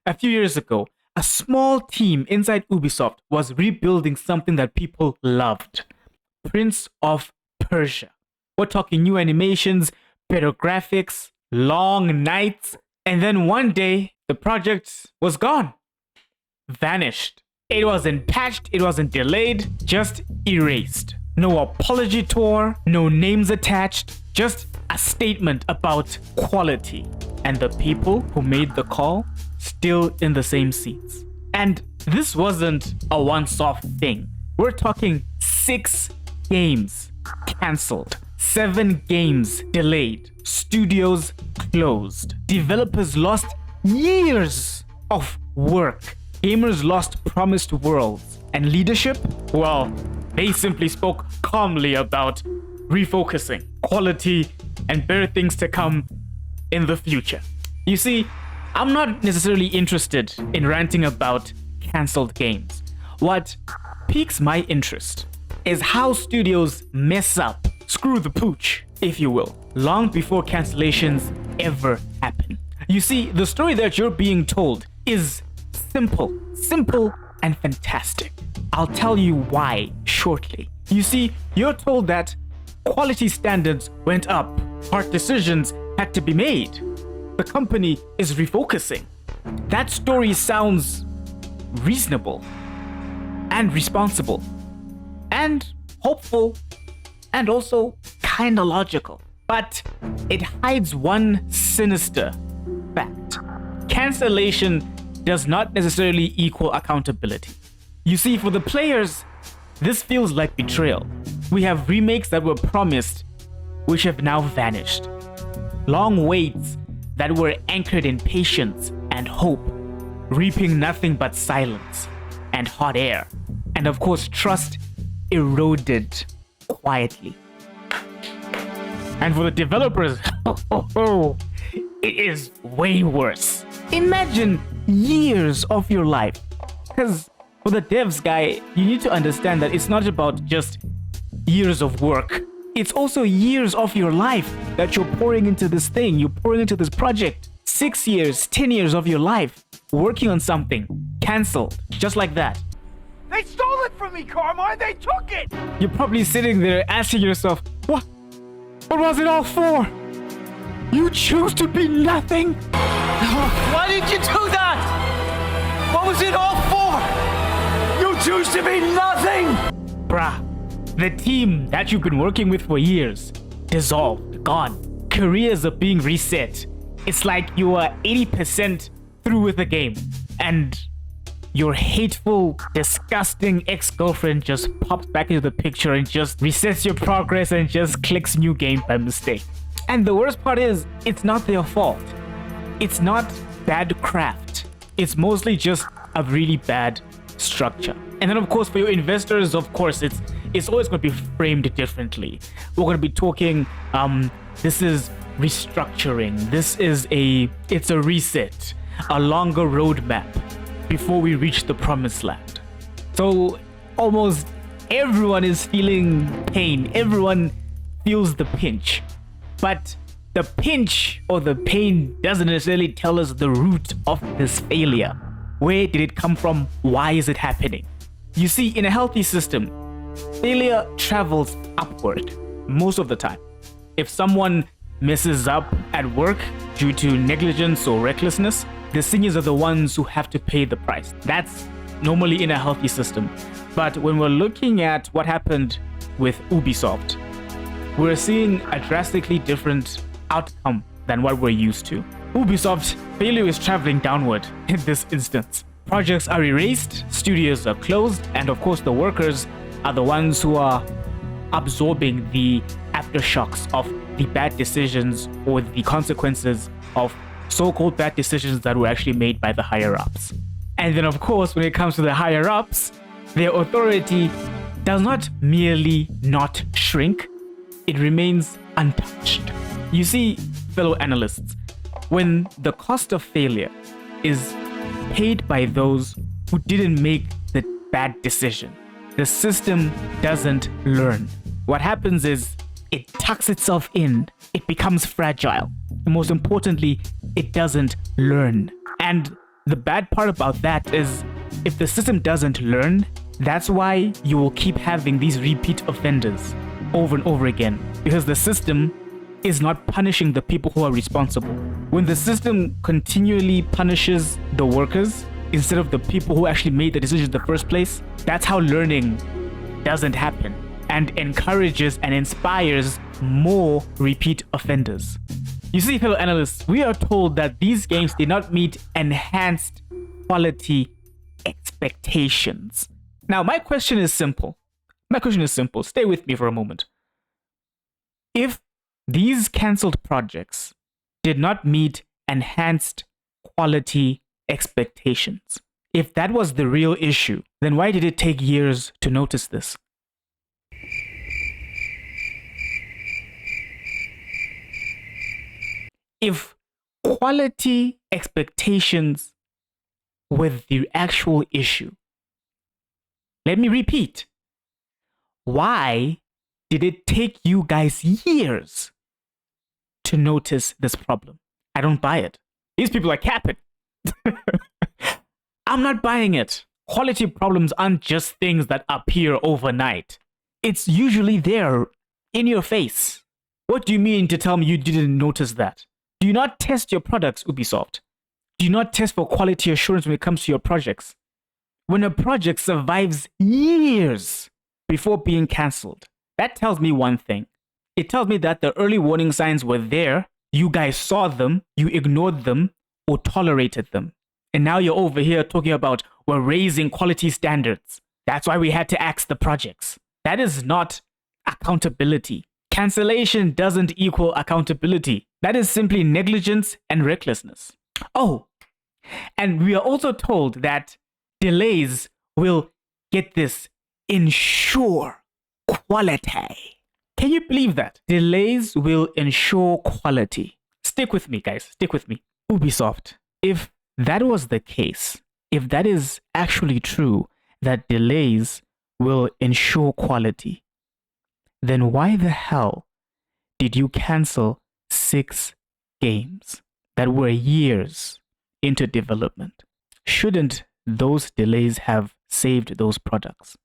A few years ago, a small team inside Ubisoft was rebuilding something that people loved: Prince of Persia. We're talking new animations, better graphics, long nights, and then one day the project was gone. Vanished. It wasn't patched, it wasn't delayed, just erased. No apology tour, no names attached, just a statement about quality. And the people who made the call still in the same seats. And this wasn't a once-off thing. We're talking 6 games cancelled, 7 games delayed, studios closed, developers lost years of work, gamers lost promised worlds, and leadership, well, they simply spoke calmly about refocusing, quality, and better things to come in the future. You see, I'm not necessarily interested in ranting about cancelled games. What piques my interest is how studios mess up, screw the pooch, if you will, long before cancellations ever happen. You see, the story that you're being told is simple and fantastic. I'll tell you why shortly. You see, you're told that quality standards went up, hard decisions had to be made. The company is refocusing. That story sounds reasonable and responsible and hopeful and also kinda logical. But it hides one sinister fact. Cancellation does not necessarily equal accountability. You see, for the players, this feels like betrayal. We have remakes that were promised, which have now vanished. Long waits that were anchored in patience and hope, reaping nothing but silence and hot air. And of course, trust eroded quietly. And for the developers, it is way worse. Imagine years of your life. Because for the devs guy, you need to understand that it's not about just years of work. It's also years of your life that you're pouring into this thing, you're pouring into this project. 6 years, 10 years of your life working on something, cancelled, just like that. They stole it from me, Carmine! They took it! You're probably sitting there asking yourself, what was it all for? You choose to be nothing? Why did you do that? What was it all for? You choose to be nothing! Bruh, the team that you've been working with for years, dissolved, gone. Careers are being reset. It's like you are 80% through with the game, and your hateful, disgusting ex-girlfriend just pops back into the picture and just resets your progress and just clicks new game by mistake. And the worst part is, it's not their fault. It's not bad craft. It's mostly just a really bad structure. And then of course for your investors, of course, it's always going to be framed differently. We're going to be talking, this is restructuring. It's a reset, a longer roadmap before we reach the promised land. So almost everyone is feeling pain. Everyone feels the pinch. But the pinch or the pain doesn't necessarily tell us the root of this failure. Where did it come from? Why is it happening? You see, in a healthy system, failure travels upward most of the time. If someone messes up at work due to negligence or recklessness, the seniors are the ones who have to pay the price. That's normally in a healthy system. But when we're looking at what happened with Ubisoft, we're seeing a drastically different outcome than what we're used to. Ubisoft's failure is traveling downward in this instance. Projects are erased, studios are closed, and of course the workers are the ones who are absorbing the aftershocks of the bad decisions or the consequences of so-called bad decisions that were actually made by the higher-ups. And then of course, when it comes to the higher-ups, their authority does not merely not shrink, it remains untouched. You see, fellow analysts, when the cost of failure is paid by those who didn't make the bad decision, the system doesn't learn. What happens is it tucks itself in, it becomes fragile. And most importantly, it doesn't learn. And The bad part about that is if the system doesn't learn, that's why you will keep having these repeat offenders over and over again, because the system is not punishing the people who are responsible. When the system continually punishes the workers instead of the people who actually made the decision in the first place, that's how learning doesn't happen and encourages and inspires more repeat offenders. You see, fellow analysts, we are told that these games did not meet enhanced quality expectations. Now, my question is simple. Stay with me for a moment. If these cancelled projects did not meet enhanced quality expectations, if that was the real issue, then why did it take years to notice this? If quality expectations were the actual issue, let me repeat. Why did it take you guys years to notice this problem? I don't buy it. These people are capping. I'm not buying it. Quality problems aren't just things that appear overnight. It's usually there in your face. What do you mean to tell me you didn't notice that? Do you not test your products, Ubisoft? Do you not test for quality assurance when it comes to your projects? When a project survives years before being cancelled, that tells me one thing. It tells me that the early warning signs were there, you guys saw them, you ignored them, or tolerated them. And now you're over here talking about we're raising quality standards. That's why we had to axe the projects. That is not accountability. Cancellation doesn't equal accountability. That is simply negligence and recklessness. Oh, and we are also told that delays will, get this, ensure quality. Can you believe that? Delays will ensure quality. Stick with me, guys. Stick with me. Ubisoft, if that was the case, if that is actually true, that delays will ensure quality, then why the hell did you cancel 6 games that were years into development? Shouldn't those delays have saved those products?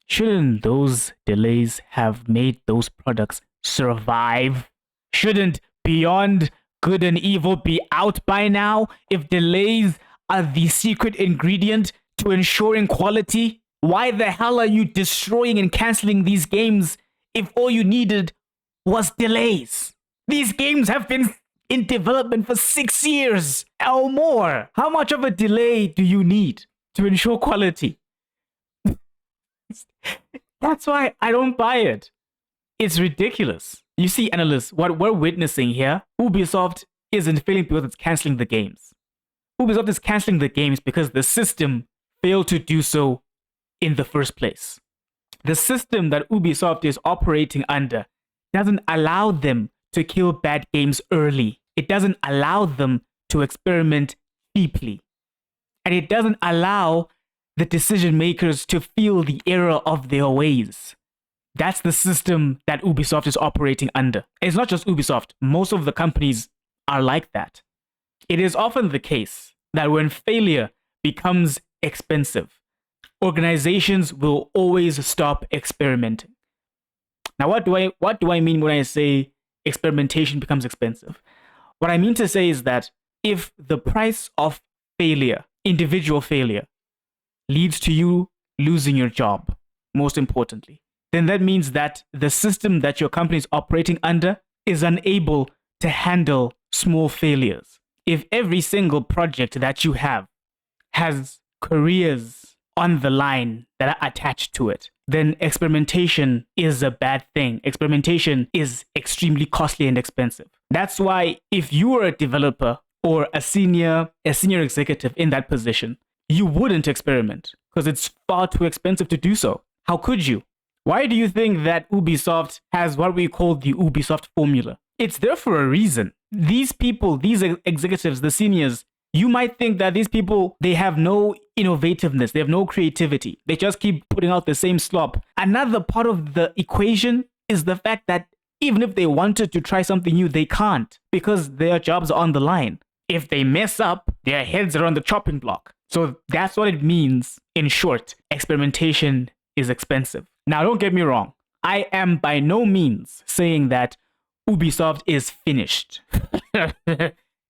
Shouldn't those delays have made those products survive? Shouldn't Beyond Good and Evil be out by now if delays are the secret ingredient to ensuring quality? Why the hell are you destroying and canceling these games if all you needed was delays? These games have been in development for 6 years or more. How much of a delay do you need to ensure quality? That's why I don't buy it. It's ridiculous. You see, analysts, what we're witnessing here, Ubisoft isn't failing because it's canceling the games. Ubisoft is canceling the games because the system failed to do so in the first place. The system that Ubisoft is operating under doesn't allow them to kill bad games early. It doesn't allow them to experiment deeply. And it doesn't allow the decision makers to feel the error of their ways. That's the system that Ubisoft is operating under. It's not just Ubisoft. Most of the companies are like that. It is often the case that when failure becomes expensive, organizations will always stop experimenting. Now, what do I mean when I say experimentation becomes expensive? What I mean to say is that if the price of failure, individual failure, leads to you losing your job, most importantly, then that means that the system that your company is operating under is unable to handle small failures. If every single project that you have has careers on the line that are attached to it, then experimentation is a bad thing. Experimentation is extremely costly and expensive. That's why if you were a developer or a senior executive in that position, you wouldn't experiment because it's far too expensive to do so. How could you? Why do you think that Ubisoft has what we call the Ubisoft formula? It's there for a reason. These people, these executives, the seniors, you might think that these people, they have no innovativeness, they have no creativity. They just keep putting out the same slop. Another part of the equation is the fact that even if they wanted to try something new, they can't because their jobs are on the line. If they mess up, Their heads are on the chopping block. So that's what it means. In short, experimentation is expensive. Now, don't get me wrong. I am by no means saying that Ubisoft is finished.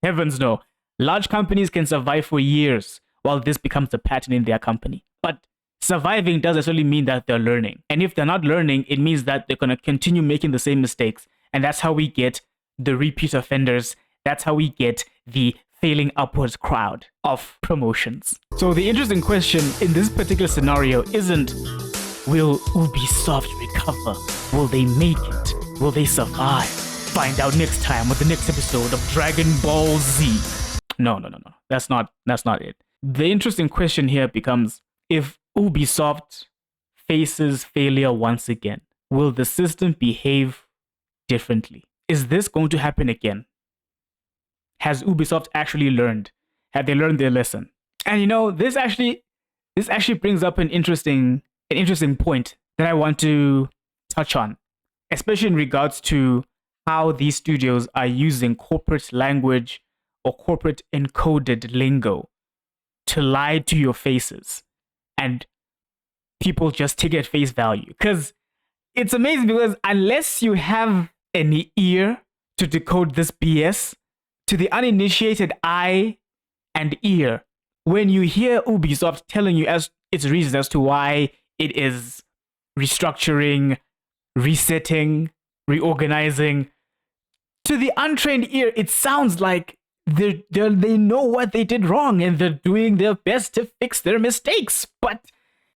Heavens no. Large companies can survive for years while this becomes a pattern in their company. But surviving doesn't necessarily mean that they're learning. And if they're not learning, it means that they're going to continue making the same mistakes. And that's how we get the repeat offenders. That's how we get the failing upwards crowd of promotions. So the interesting question in this particular scenario isn't, will Ubisoft recover? Will they make it? Will they survive? Find out next time on the next episode of Dragon Ball Z. No. That's not it. The interesting question here becomes, if Ubisoft faces failure once again, will the system behave differently? Is this going to happen again? Has Ubisoft actually learned? Have they learned their lesson? And you know, this actually brings up an interesting point that I want to touch on, especially in regards to how these studios are using corporate language or corporate encoded lingo to lie to your faces, and people just take it at face value. Because it's amazing, because unless you have an ear to decode this BS, to the uninitiated eye and ear, when you hear Ubisoft telling you as its reasons as to why it is restructuring, resetting, reorganizing, to the untrained ear, it sounds like they know what they did wrong and they're doing their best to fix their mistakes. But